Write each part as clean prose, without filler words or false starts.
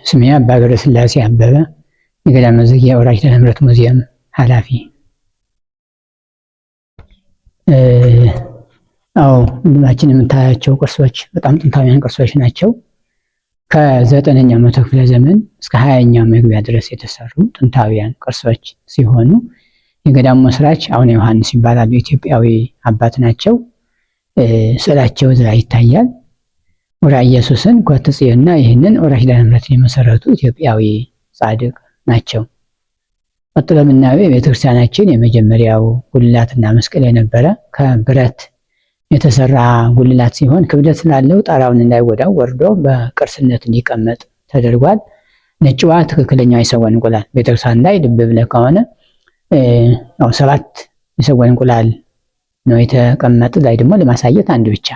ስሜ አባ ገብረስላሴ አበበ የገዳመ ጽጌ አውራጅ ኪዳነ ሙዚየም ኃላፊ። ሁላችን የምታያቸው ቅርሶች በጣም ጥንታዊያን ቅርሶች ናቸው። ከ9ኛው መቶ ክፍለ ዘመን እስከ 20ኛው መግቢያ ድረስ የተሰሩ ጥንታዊያን ቅርሶች ሲሆኑ የገዳሙ መስራች አቡነ ዮሐንስ ይባላሉ። ኢትዮጵያዊ አባት ናቸው። ስዕላቸው እዛ ይታያል። ወራ ኢየሱስን ኮትጽዮንና ይህንን ወራ ኪዳነ ምሕረትን የመሰረቱ ኢትዮጵያዊ ጻድቅ ናቸው። ቀጥሎ የምናየው የቤተክርስቲያናችን የመጀመሪያው ጉልላትና መስቀል የነበረ ከብረት የተሰራ ጉልላት ሲሆን ክብደት ስላለው ጣራውን እንዳይጎዳው ወርዶ በቅርስነት እንዲቀመጥ ተደርጓል። ነጭዋ ትክክለኛው የሰጎን እንቁላል ቤተክርስቲያን ላይ ልብ ብለህ ከሆነ 7 የሰጎን እንቁላል ነው የተቀመጠ። ላይ ደግሞ ለማሳየት አንድ ብቻ።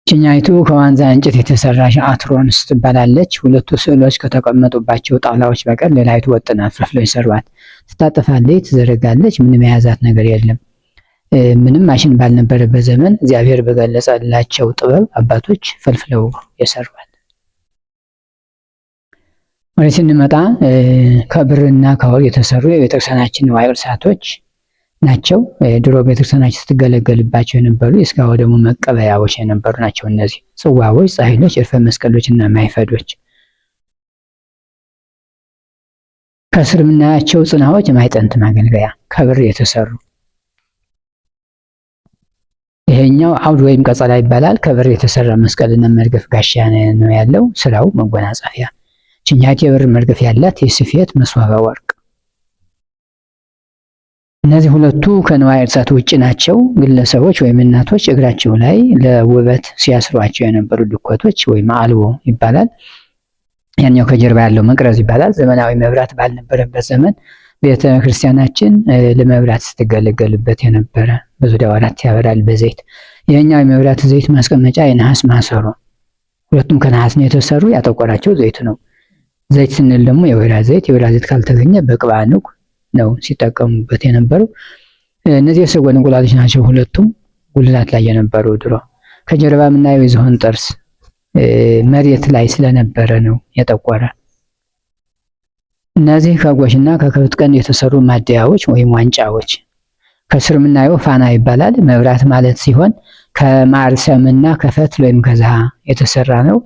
ችኛይቱ ከዋንዛ እንጨት የተሰራች አትሮንስ ትባላለች። ሁለቱ ስዕሎች ከተቀመጡባቸው ጣውላዎች በቀር ሌላይቱ ወጥና ፍልፍለው ይሰሯት። ትታጠፋለች፣ ትዘረጋለች። ምንም የያዛት ነገር የለም። ምንም ማሽን ባልነበረበት ዘመን እግዚአብሔር በገለጸላቸው ጥበብ አባቶች ፈልፍለው የሰሯት። ወደ ስንመጣ ከብርና ከወርቅ የተሰሩ የቤተክርስቲያናችን ንዋየ ቅድሳቶች ናቸው። ድሮ ቤተክርስቲያናችን ስትገለገልባቸው የነበሩ የሥጋ ወደሙ መቀበያዎች የነበሩ ናቸው። እነዚህ ጽዋዎች፣ ጻሕሎች፣ እርፈ መስቀሎች እና ማይፈዶች። ከስር የምናያቸው ጽናዎች የማዕጠንት ማገልገያ ከብር የተሰሩ። ይሄኛው አውድ ወይም ቀጸላ ይባላል። ከብር የተሰራ መስቀልና መርገፍ ጋሻ ነው ያለው። ስራው መጎናጸፊያ። ችኛይቱ የብር መርገፍ ያላት የስፌት መሶበ ወርቅ። እነዚህ ሁለቱ ከንዋየ ቅድሳት ውጭ ናቸው። ግለሰቦች ወይም እናቶች እግራቸው ላይ ለውበት ሲያስሯቸው የነበሩ ድኮቶች ወይም አልቦ ይባላል። ያኛው ከጀርባ ያለው መቅረዝ ይባላል። ዘመናዊ መብራት ባልነበረበት ዘመን ቤተ ክርስቲያናችን ለመብራት ስትገለገልበት የነበረ በዙሪያው 4 ያበራል በዘይት። ይሄኛው የመብራት ዘይት ማስቀመጫ የነሐስ ማሰሮ። ሁለቱም ከነሐስ ነው የተሰሩ። ያጠቆራቸው ዘይት ነው። ዘይት ስንል ደግሞ የወይራ ዘይት። የወይራ ዘይት ካልተገኘ በቅባ ንቁ ነው ሲጠቀሙበት የነበረው። እነዚህ የሰጎን እንቁላሎች ናቸው። ሁለቱም ጉልላት ላይ የነበሩ ድሮ። ከጀርባ የምናየው የዝሆን ጥርስ መሬት ላይ ስለነበረ ነው የጠቆረ። እነዚህ ከጎሽና ከከብት ቀንድ የተሰሩ ማደያዎች ወይም ዋንጫዎች። ከስር የምናየው ፋና ይባላል። መብራት ማለት ሲሆን ከማር ሰምና ከፈትል ወይም ከዝሃ የተሰራ ነው።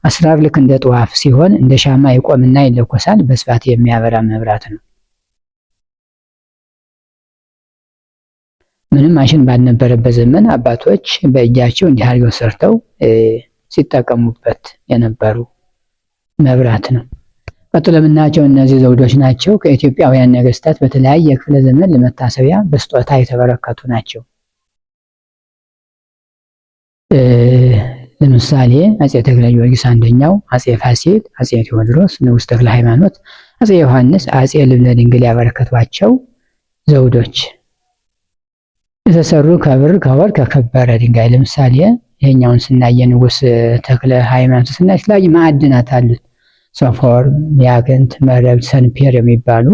አስራር ልክ እንደ ጧፍ ሲሆን እንደ ሻማ ይቆምና ይለኮሳል። በስፋት የሚያበራ መብራት ነው። ምንም ማሽን ባልነበረበት ዘመን አባቶች በእጃቸው እንዲህ አድርገው ሰርተው ሲጠቀሙበት የነበሩ መብራት ነው። ቀጥሎ የምናያቸው እነዚህ ዘውዶች ናቸው። ከኢትዮጵያውያን ነገስታት በተለያየ ክፍለ ዘመን ለመታሰቢያ በስጦታ የተበረከቱ ናቸው። ለምሳሌ አጼ ተክለ ጊዮርጊስ አንደኛው፣ አጼ ፋሲል፣ አጼ ቴዎድሮስ፣ ንጉሥ ተክለ ሃይማኖት፣ አጼ ዮሐንስ፣ አጼ ልብነ ድንግል ያበረከቷቸው ዘውዶች የተሰሩ ከብር ከወርቅ ከከበረ ድንጋይ። ለምሳሌ ይሄኛውን ስናየ ንጉሥ ተክለ ሃይማኖት ስናይ የተለያዩ ማዕድናት አሉት። ሶፎር፣ ያክንት፣ መረብ፣ ሰንፔር የሚባሉ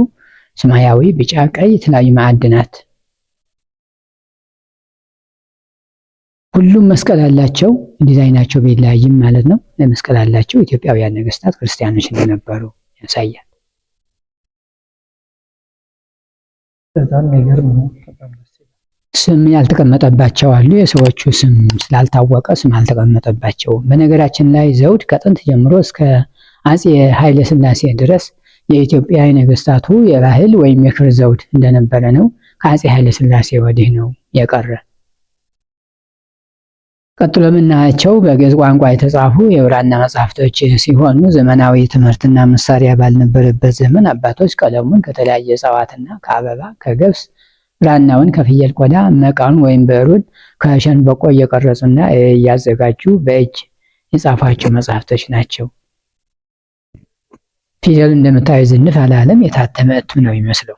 ሰማያዊ፣ ቢጫ፣ ቀይ የተለያዩ ማዕድናት። ሁሉም መስቀል አላቸው። ዲዛይናቸው ቢለያይም ማለት ነው። ለመስቀል አላቸው። ኢትዮጵያውያን ነገስታት ክርስቲያኖች እንደነበሩ ያሳያል። በጣም የሚገርም ነው። ስም ያልተቀመጠባቸው አሉ። የሰዎቹ ስም ስላልታወቀ ስም አልተቀመጠባቸውም። በነገራችን ላይ ዘውድ ከጥንት ጀምሮ እስከ አጼ ኃይለ ሥላሴ ድረስ የኢትዮጵያ ነገስታቱ የባህል ወይም የክብር ዘውድ እንደነበረ ነው። ከአጼ ኃይለ ሥላሴ ወዲህ ነው የቀረ። ቀጥሎ የምናያቸው በግዕዝ ቋንቋ የተጻፉ የብራና መጻሕፍቶች ሲሆኑ ዘመናዊ ትምህርትና መሳሪያ ባልነበረበት ዘመን አባቶች ቀለሙን ከተለያየ እጽዋትና ከአበባ ከገብስ፣ ብራናውን ከፍየል ቆዳ፣ መቃኑን ወይም ብዕሩን ከሸንበቆ እየቀረጹና እያዘጋጁ በእጅ የጻፏቸው መጻሕፍቶች ናቸው። ፊደሉ እንደምታዩ ዝንፍ አላለም። የታተመ እትም ነው የሚመስለው።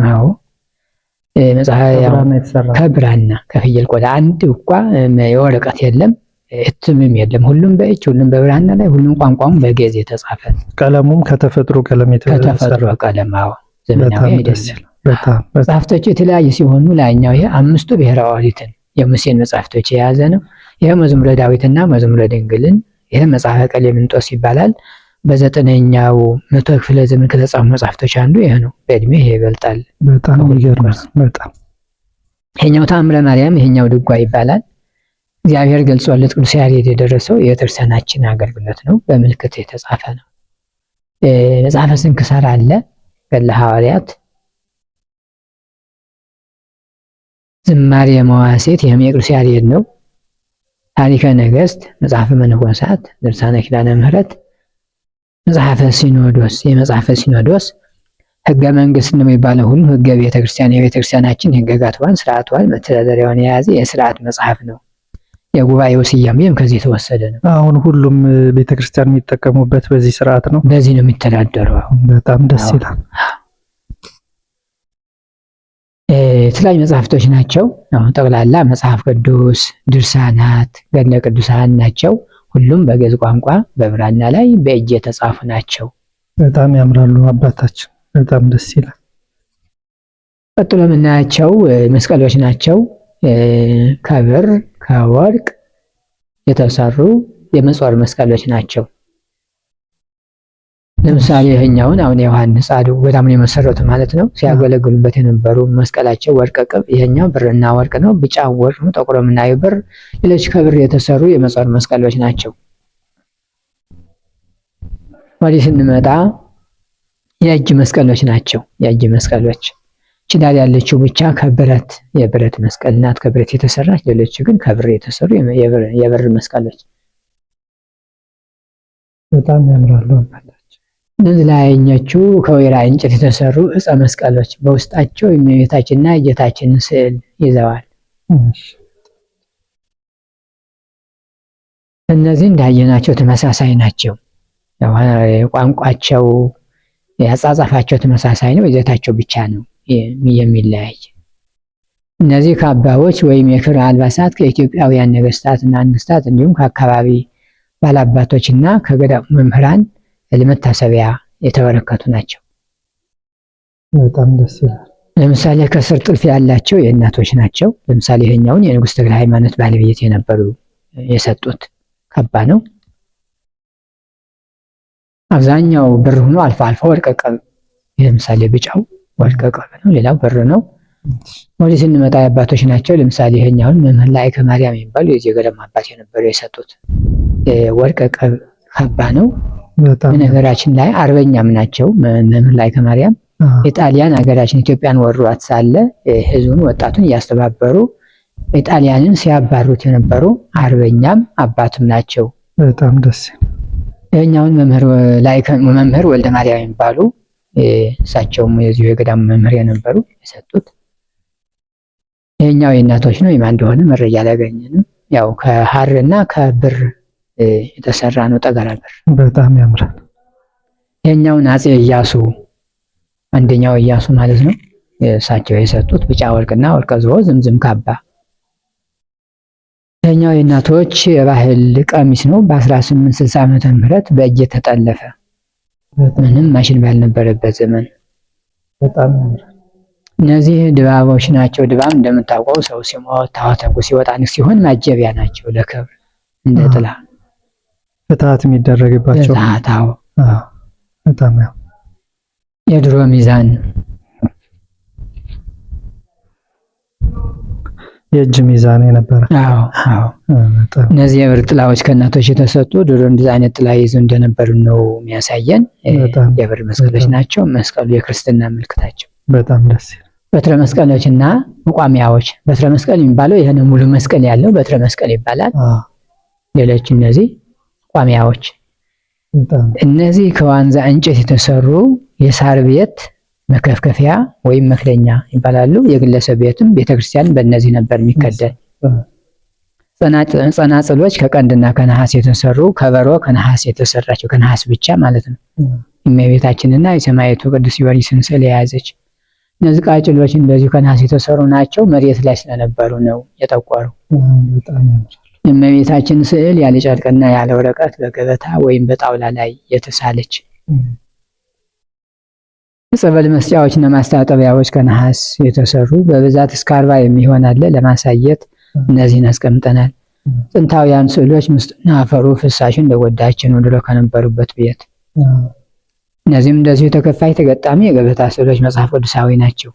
አዎ ከብራና ከፍየል ቆዳ አንድ እንኳ የወረቀት የለም፣ እትምም የለም። ሁሉም በእጅ ሁሉም በብራና ላይ ሁሉም ቋንቋም በግዕዝ የተጻፈ። ቀለሙም ከተፈጥሮ ቀለም ከተፈጥሮ ቀለም። አዎ ዘመናዊ አይደለም። መጽሐፍቶቹ የተለያዩ ሲሆኑ ላይኛው ይሄ 5ቱ ብሔረ ኦሪትን የሙሴን መጽሐፍቶች የያዘ ነው። ይህ መዝሙረ ዳዊትና መዝሙረ ድንግልን ይህ መጽሐፈ ቀሌምንጦስ ይባላል። በ9ኛው መቶ ክፍለ ዘመን ከተጻፉ መጽሐፍቶች አንዱ ይህ ነው። በእድሜ ይሄ ይበልጣል። በጣም ይገርማል። በጣም ይሄኛው ተአምረ ማርያም፣ ይሄኛው ድጓ ይባላል። እግዚአብሔር ገልጾለት ቅዱስ ያሬድ የደረሰው የቤተክርስቲያናችን አገልግሎት ነው። በምልክት የተጻፈ ነው። መጽሐፈ ስንክሳር አለ፣ ገድለ ሐዋርያት፣ ዝማሬ መዋሥዕት ይህም የቅዱስ ያሬድ ነው። ታሪከ ነገሥት፣ መጽሐፈ መነኮሳት፣ ድርሳነ ኪዳነ ምሕረት፣ መጽሐፈ ሲኖዶስ የመጽሐፈ ሲኖዶስ፣ ሕገ መንግሥት ነው የሚባለው ሁሉ ሕገ ቤተክርስቲያን የቤተክርስቲያናችን ሕግጋቷን፣ ስርዓቷን፣ መተዳደሪያዋን የያዘ የስርዓት መጽሐፍ ነው። የጉባኤው ስያሜም ከዚህ የተወሰደ ነው። አሁን ሁሉም ቤተክርስቲያን የሚጠቀሙበት በዚህ ስርዓት ነው። በዚህ ነው የሚተዳደረው። በጣም ደስ ይላል። የተለያዩ መጽሐፍቶች ናቸው። አሁን ጠቅላላ መጽሐፍ ቅዱስ፣ ድርሳናት፣ ገድለ ቅዱሳን ናቸው። ሁሉም በግዕዝ ቋንቋ በብራና ላይ በእጅ የተጻፉ ናቸው። በጣም ያምራሉ አባታችን፣ በጣም ደስ ይላል። ቀጥሎ የምናያቸው መስቀሎች ናቸው። ከብር ከወርቅ የተሰሩ የመጾር መስቀሎች ናቸው። ለምሳሌ ይሄኛውን አሁን ዮሐንስ ጻድቁ ገዳሙን የመሰረቱ ማለት ነው ሲያገለግሉበት የነበሩ መስቀላቸው ወርቅ ቅብ፣ ይሄኛው ብርና ወርቅ ነው። ቢጫ ወርቅ ነው፣ ጠቁሮ የምናየው ብር። ሌሎች ከብር የተሰሩ የመጾር መስቀሎች ናቸው። ወዲህ ስንመጣ የእጅ መስቀሎች ናቸው። የእጅ መስቀሎች ችላል ያለችው ብቻ ከብረት የብረት መስቀል ናት፣ ከብረት የተሰራች። ሌሎች ግን ከብር የተሰሩ የብር መስቀሎች በጣም ያምራሉ አባታችን። እነዚህ ላይኞቹ ከወይራ እንጨት የተሰሩ ዕፀ መስቀሎች በውስጣቸው የእመቤታችንና የጌታችንን ስዕል ይዘዋል። እነዚህ እንዳየናቸው ተመሳሳይ ናቸው። ቋንቋቸው ያጻጻፋቸው ተመሳሳይ ነው፣ ይዘታቸው ብቻ ነው የሚለያይ። እነዚህ ካባዎች ወይም የክብር አልባሳት ከኢትዮጵያውያን ነገስታትና ንግስታት እንዲሁም ከአካባቢ ባላባቶችና ከገዳሙ መምህራን ለመታሰቢያ የተበረከቱ ናቸው። በጣም ደስ ይላል። ለምሳሌ ከስር ጥልፍ ያላቸው የእናቶች ናቸው። ለምሳሌ ይሄኛውን የንጉሥ ተክለ ሃይማኖት ባለቤት የነበሩ የሰጡት ካባ ነው። አብዛኛው ብር ሆኖ አልፎ አልፎ ወርቅ ቅብ፣ ለምሳሌ ቢጫው ወርቅ ቅብ ነው፣ ሌላው ብር ነው። ወዲህ ስንመጣ አባቶች ናቸው። ለምሳሌ ይሄኛውን መምህር ላይከ ማርያም የሚባሉ የዚህ ገዳም አባት የነበሩ የሰጡት ወርቅ ቅብ ካባ ነው። በነገራችን ላይ አርበኛም ናቸው። መምህር ላይከ ማርያም የጣሊያን ሀገራችን ኢትዮጵያን ወሯት ሳለ ህዝቡን ወጣቱን እያስተባበሩ ኢጣሊያንን ሲያባሩት የነበሩ አርበኛም አባትም ናቸው። በጣም ደስ ይሄኛውን መምህር ወልደ ማርያም የሚባሉ እሳቸውም የዚሁ የገዳሙ መምህር የነበሩ የሰጡት። ይሄኛው የእናቶች ነው። የማን እንደሆነ መረጃ አላገኘንም። ያው ከሐርና ከብር የተሰራ ነው፣ ጠገራ ብር። በጣም ያምራል። ይሄኛውን አፄ ኢያሱ አንደኛው ኢያሱ ማለት ነው እሳቸው የሰጡት ቢጫ ወርቅና ወርቀ ዘቦ ዝምዝም ካባ። ይሄኛው የእናቶች የባህል ቀሚስ ነው። በ1860 ዓመተ ምህረት በእጅ የተጠለፈ ምንም ማሽን ባልነበረበት ዘመን። በጣም ያምራል። እነዚህ ድባቦች ናቸው። ድባብ እንደምታውቀው ሰው ሲሞት ታዋተጉ ሲወጣ ሲሆን ማጀቢያ ናቸው ለክብር እንደ ጥላ ፍትሃት የሚደረግባቸው። ፍትሃታው በጣም ያው የድሮ ሚዛን የእጅ ሚዛን የነበረ። እነዚህ የብር ጥላዎች ከእናቶች የተሰጡ ድሮ እንደዚህ አይነት ጥላ ይዘው እንደነበሩ ነው የሚያሳየን። የብር መስቀሎች ናቸው። መስቀሉ የክርስትና ምልክታቸው። በጣም ደስ ይላል። በትረ መስቀሎችና መቋሚያዎች። በትረ መስቀል የሚባለው ይሄን ሙሉ መስቀል ያለው በትረ መስቀል ይባላል። ሌሎች እነዚህ መቋሚያዎች። እነዚህ ከዋንዛ እንጨት የተሰሩ የሳር ቤት መከፍከፊያ ወይም መክደኛ ይባላሉ። የግለሰብ ቤትም ቤተክርስቲያን በእነዚህ ነበር የሚከደን። ጸናጽሎች ከቀንድና ከነሐስ የተሰሩ፣ ከበሮ ከነሐስ የተሰራቸው ከነሐስ ብቻ ማለት ነው። እመቤታችንና የሰማዕቱ ቅዱስ ጊዮርጊስን ስዕል የያዘች። እነዚህ ቃጭሎች እንደዚሁ ከነሐስ የተሰሩ ናቸው። መሬት ላይ ስለነበሩ ነው የጠቆሩ። የእመቤታችን ስዕል ያለ ጨርቅና ያለ ወረቀት በገበታ ወይም በጣውላ ላይ የተሳለች። የጸበል መስጫዎችና ማስታጠቢያዎች ከነሐስ የተሰሩ በብዛት እስከ 40 የሚሆን አለ። ለማሳየት እነዚህን አስቀምጠናል። ጥንታውያን ስዕሎች ምስጥና አፈሩ ፍሳሽ እንደጎዳችን ድሮ ከነበሩበት ቤት። እነዚህም እንደዚሁ ተከፋይ ተገጣሚ የገበታ ስዕሎች መጽሐፍ ቅዱሳዊ ናቸው።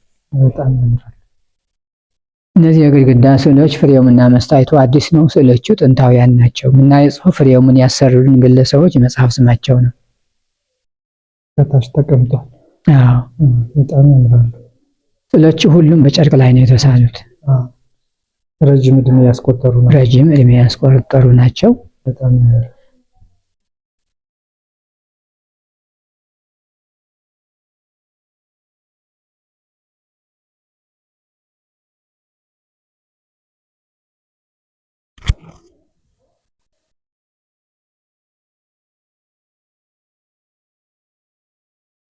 እነዚህ የግድግዳ ስዕሎች ፍሬውምና መስታወቱ አዲስ ነው። ስዕሎቹ ጥንታውያን ናቸው። የምናየው ጽሑፍ ፍሬውምን ያሰሩልን ግለሰቦች የመጽሐፍ ስማቸው ነው። ከታች ተቀምጧል። አዎ በጣም ያምራሉ። ስዕሎቹ ሁሉም በጨርቅ ላይ ነው የተሳሉት። ረጅም ዕድሜ ያስቆጠሩ ናቸው። በጣም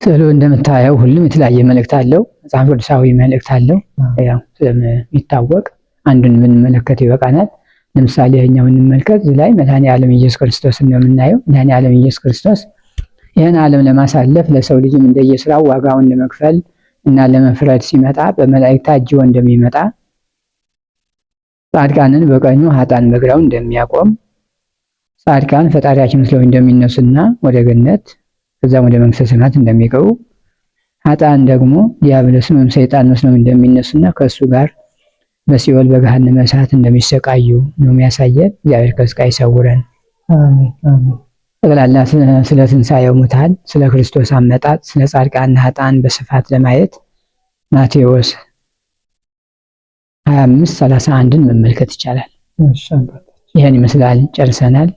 ስዕሉ እንደምታየው ሁሉም የተለያየ መልእክት አለው። መጽሐፍ ቅዱሳዊ መልእክት አለው። ያው ስለሚታወቅ አንዱን ብንመለከት ይበቃናል። ለምሳሌ ይኸኛውን እንመልከት። እዚህ ላይ መድኃኔዓለም ኢየሱስ ክርስቶስ ነው የምናየው። መድኃኔዓለም ኢየሱስ ክርስቶስ ይህን ዓለም ለማሳለፍ ለሰው ልጅም እንደየስራው ዋጋውን ለመክፈል እና ለመፍረድ ሲመጣ በመላእክት ታጅቦ እንደሚመጣ፣ ጻድቃንን በቀኙ ኃጥአን በግራው እንደሚያቆም፣ ጻድቃን ፈጣሪያችን መስለው እንደሚነሱና ወደ ገነት ከዛም ወደ መንግሥተ ሰማያት እንደሚገቡ፣ ኃጥአን ደግሞ ዲያብሎስን ወይም ሰይጣን መስለው እንደሚነሱና ከእሱ ጋር በሲኦል በገሃነመ እሳት እንደሚሰቃዩ ነው የሚያሳየን። እግዚአብሔር ከስቃይ ይሰውረን። ጠቅላላ ስለ ትንሣኤው ሙታን፣ ስለ ክርስቶስ አመጣጥ፣ ስለ ጻድቃንና ኃጥአን በስፋት ለማየት ማቴዎስ 25:31ን መመልከት ይቻላል። ይህን ይመስላል። ጨርሰናል።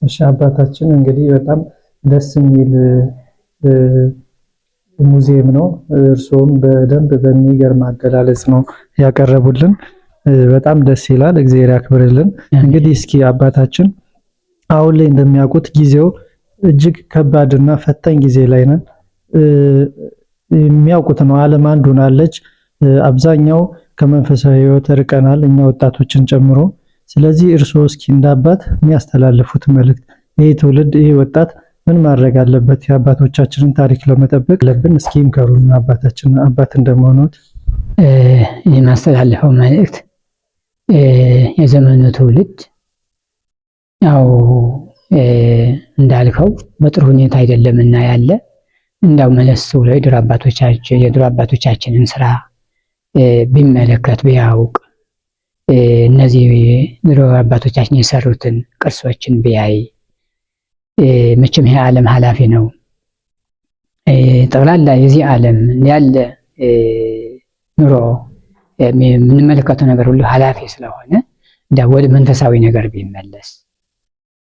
እሺ አባታችን እንግዲህ በጣም ደስ የሚል ሙዚየም ነው። እርስዎም በደንብ በሚገርም አገላለጽ ነው ያቀረቡልን። በጣም ደስ ይላል። እግዚአብሔር ያክብርልን። እንግዲህ እስኪ አባታችን አሁን ላይ እንደሚያውቁት ጊዜው እጅግ ከባድና ፈታኝ ጊዜ ላይ ነን። የሚያውቁት ነው። ዓለም አንድ ሆናለች። አብዛኛው ከመንፈሳዊ ሕይወት ርቀናል፣ እኛ ወጣቶችን ጨምሮ። ስለዚህ እርስዎ እስኪ እንዳባት የሚያስተላልፉት መልእክት ይህ ትውልድ ይህ ወጣት ምን ማድረግ አለበት? የአባቶቻችንን ታሪክ ለመጠበቅ ለብን እስኪ ይምከሩን። አባታችን አባት እንደመሆኑት የማስተላልፈው መልእክት የዘመኑ ትውልድ ያው እንዳልከው በጥሩ ሁኔታ አይደለምና ያለ እንዳው መለስ ብሎ የድሮ አባቶቻችንን ስራ ቢመለከት ቢያውቅ፣ እነዚህ ድሮ አባቶቻችን የሰሩትን ቅርሶችን ቢያይ። መቼም ይሄ ዓለም ኃላፊ ነው። ጠቅላላ የዚህ ዓለም ያለ ኑሮ የምንመለከተው ነገር ሁሉ ኃላፊ ስለሆነ ወደ መንፈሳዊ ነገር ቢመለስ።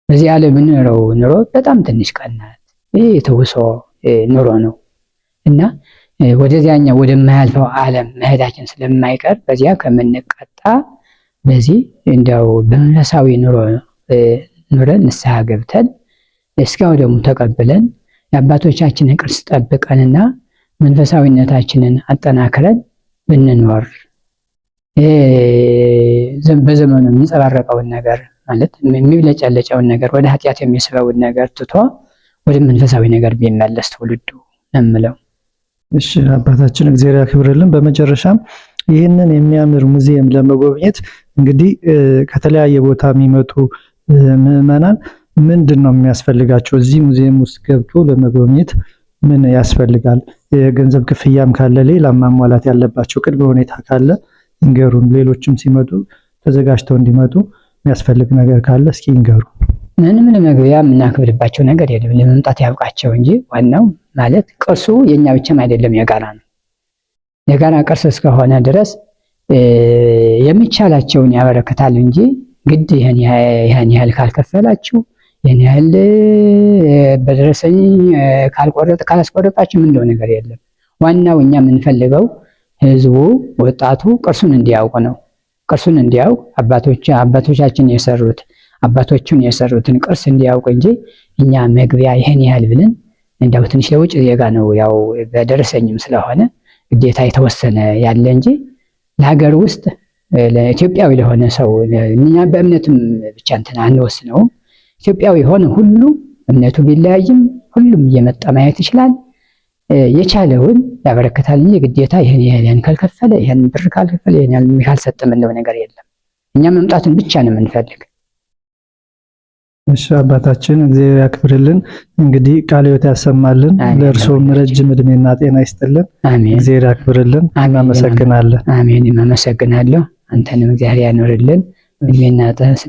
በዚህ ዓለም የምንኖረው ኑሮ በጣም ትንሽ ቀን ናት። ይህ የተውሶ ኑሮ ነው እና ወደዚያኛው ወደማያልፈው ዓለም መሄዳችን ስለማይቀር በዚያ ከምንቀጣ በዚህ እንዲያው በመንፈሳዊ ኑሮ ኑረን ንስሐ ገብተን እስካው ደግሞ ተቀብለን የአባቶቻችንን ቅርስ ጠብቀንና መንፈሳዊነታችንን አጠናክረን ብንኖር በዘመኑ የሚንጸባረቀውን ነገር ማለት የሚብለጨለጨውን ነገር ወደ ኃጢአት የሚስበውን ነገር ትቶ ወደ መንፈሳዊ ነገር ቢመለስ ትውልዱ ነው የምለው። እሺ አባታችን እግዚአብሔር ያክብርልን። በመጨረሻም ይህንን የሚያምር ሙዚየም ለመጎብኘት እንግዲህ ከተለያየ ቦታ የሚመጡ ምዕመናን ምንድን ነው የሚያስፈልጋቸው? እዚህ ሙዚየም ውስጥ ገብቶ ለመጎብኘት ምን ያስፈልጋል? የገንዘብ ክፍያም ካለ ሌላ ማሟላት ያለባቸው ቅድመ ሁኔታ ካለ ይንገሩን። ሌሎችም ሲመጡ ተዘጋጅተው እንዲመጡ የሚያስፈልግ ነገር ካለ እስኪ ይንገሩ። ምንም ለመግቢያ የምናከብድባቸው ነገር የለም። ለመምጣት ያውቃቸው እንጂ ዋናው ማለት ቅርሱ የኛ ብቻም አይደለም፣ የጋራ ነው። የጋራ ቅርስ እስከሆነ ድረስ የሚቻላቸውን ያበረክታል እንጂ ግድ ይህን ያህል ካልከፈላችሁ ይህን ያህል በደረሰኝ ካላስቆረጣችሁ ምንለው ነገር የለም። ዋናው እኛ የምንፈልገው ህዝቡ፣ ወጣቱ ቅርሱን እንዲያውቅ ነው። ቅርሱን እንዲያውቅ አባቶቻችን አባቶቹን የሰሩትን ቅርስ እንዲያውቅ እንጂ እኛ መግቢያ ይህን ያህል ብለን እንደው ትንሽ ለውጭ ዜጋ ነው ያው በደረሰኝም ስለሆነ ግዴታ የተወሰነ ያለ እንጂ ለሀገር ውስጥ ለኢትዮጵያዊ ለሆነ ሰው እኛ በእምነትም ብቻ እንትን አንወስነውም። ኢትዮጵያዊ የሆነ ሁሉ እምነቱ ቢለያይም ሁሉም እየመጣ ማየት ይችላል። የቻለውን ያበረክታል እንጂ ግዴታ ይሄን ካልከፈለ ይሄን ብር ካልከፈለ ይሄን ካልሰጠ ምንለው ነገር የለም። እኛ መምጣትን ብቻ ነው የምንፈልግ። እሺ አባታችን እግዚአብሔር ያክብርልን። እንግዲህ ቃለ ሕይወት ያሰማልን። ለእርሶም ረጅም እድሜና ጤና ይስጥልን። እግዚአብሔር ያክብርልን። እናመሰግናለን። አሜን። አመሰግናለሁ። አንተንም እግዚአብሔር ያኖርልን፣ እድሜና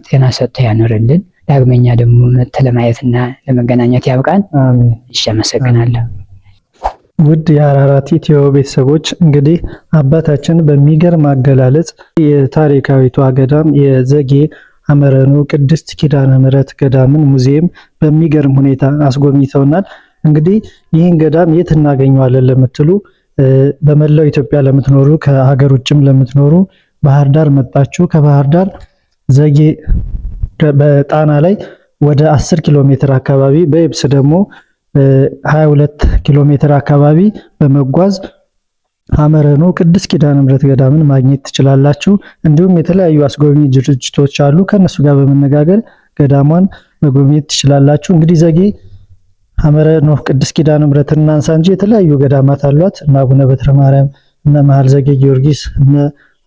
ጤና ሰጥቶ ያኖርልን። ዳግመኛ ደግሞ ለማየትና ለመገናኘት ያብቃን። አሜን። እሺ አመሰግናለሁ። ውድ የአራራት ኢትዮ ቤተሰቦች እንግዲህ አባታችን በሚገርም አገላለጽ የታሪካዊቷ ገዳም የዘጌ ሐመረኖ ቅድስት ኪዳነ ምሕረት ገዳምን ሙዚየም በሚገርም ሁኔታ አስጎብኝተውናል። እንግዲህ ይህን ገዳም የት እናገኘዋለን ለምትሉ በመላው ኢትዮጵያ ለምትኖሩ ከሀገር ውጭም ለምትኖሩ ባህር ዳር መጣችሁ ከባህር ዳር ዘጌ በጣና ላይ ወደ 10 ኪሎ ሜትር አካባቢ በየብስ ደግሞ 22 ኪሎ ሜትር አካባቢ በመጓዝ ሐመረኖ ቅድስት ኪዳነ ምሕረት ገዳምን ማግኘት ትችላላችሁ። እንዲሁም የተለያዩ አስጎብኚ ድርጅቶች አሉ። ከነሱ ጋር በመነጋገር ገዳሟን መጎብኘት ትችላላችሁ። እንግዲህ ዘጌ ሐመረኖ ቅድስት ኪዳነ ምሕረትን እናንሳ እንጂ የተለያዩ ገዳማት አሏት። እነ አቡነ በትረ ማርያም፣ እነ መሃል ዘጌ ጊዮርጊስ፣ እነ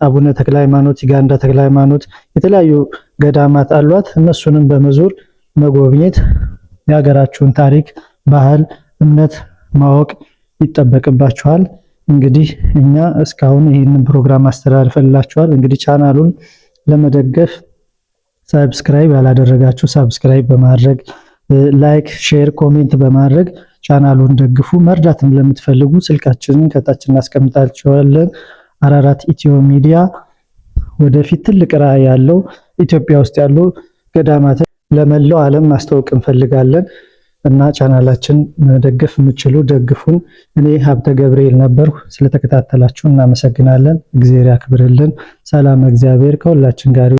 አቡነ ተክለ ሃይማኖት፣ ይጋንዳ ተክለ ሃይማኖት የተለያዩ ገዳማት አሏት። እነሱንም በመዞር መጎብኘት የሀገራችሁን ታሪክ፣ ባህል፣ እምነት ማወቅ ይጠበቅባችኋል። እንግዲህ እኛ እስካሁን ይህንን ፕሮግራም አስተላልፈላችኋል። እንግዲህ ቻናሉን ለመደገፍ ሰብስክራይብ ያላደረጋችሁ ሰብስክራይብ በማድረግ ላይክ፣ ሼር፣ ኮሜንት በማድረግ ቻናሉን ደግፉ። መርዳትም ለምትፈልጉ ስልካችንን ከታች እናስቀምጣችኋለን። አራራት ኢትዮ ሚዲያ ወደፊት ትልቅ ራዕይ ያለው ኢትዮጵያ ውስጥ ያሉ ገዳማትን ለመላው ዓለም ማስተዋወቅ እንፈልጋለን እና ቻናላችን መደገፍ የምትችሉ ደግፉን። እኔ ሀብተ ገብርኤል ነበርኩ። ስለተከታተላችሁ እናመሰግናለን። እግዚአብሔር ያክብርልን። ሰላም እግዚአብሔር ከሁላችን ጋር